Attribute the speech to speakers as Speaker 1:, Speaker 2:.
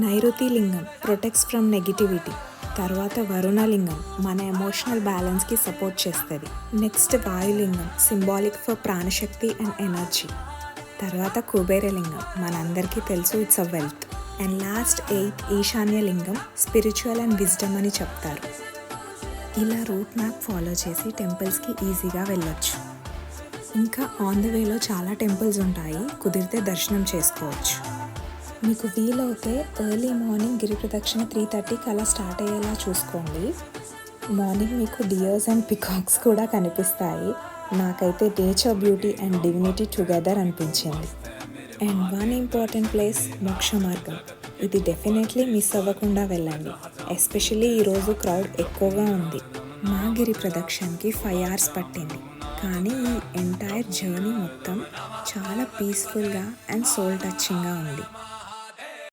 Speaker 1: నైరుతి లింగం protects from negativity. తర్వాత వరుణలింగం మన ఎమోషనల్ బ్యాలెన్స్కి సపోర్ట్ చేస్తుంది. నెక్స్ట్ వాయులింగం సింబాలిక్ ఫర్ ప్రాణశక్తి అండ్ ఎనర్జీ. తర్వాత కుబేరలింగం మనందరికీ తెలుసు, it's a wealth. And last 8 Eesanyalingam spiritual and wisdom అని చెప్తారు. ఇలా రూట్ మ్యాప్ ఫాలో చేసి టెంపుల్స్కి ఈజీగా వెళ్ళొచ్చు. ఇంకా ఆన్ ద వేలో చాలా టెంపుల్స్ ఉంటాయి, కుదిరితే దర్శనం చేసుకోవచ్చు. మీకు వీలవుతే ఎర్లీ మార్నింగ్ గిరి ప్రదక్షిణ 3:30కి అలా స్టార్ట్ అయ్యేలా చూసుకోండి. మార్నింగ్ మీకు డియర్స్ అండ్ పికాక్స్ కూడా కనిపిస్తాయి. నాకైతే nature beauty and divinity together అనిపించింది. అండ్ వన్ ఇంపార్టెంట్ ప్లేస్ మోక్ష మార్గం. ఇది డెఫినెట్లీ మిస్ అవ్వకుండా వెళ్ళండి. ఎస్పెషల్లీ ఈరోజు క్రౌడ్ ఎక్కువగా ఉంది. మా గిరి ప్రదక్షిణకి 5 hours పట్టింది, కానీ ఈ ఎంటైర్ జర్నీ మొత్తం చాలా పీస్ఫుల్గా అండ్ సోల్ టచింగ్గా ఉంది.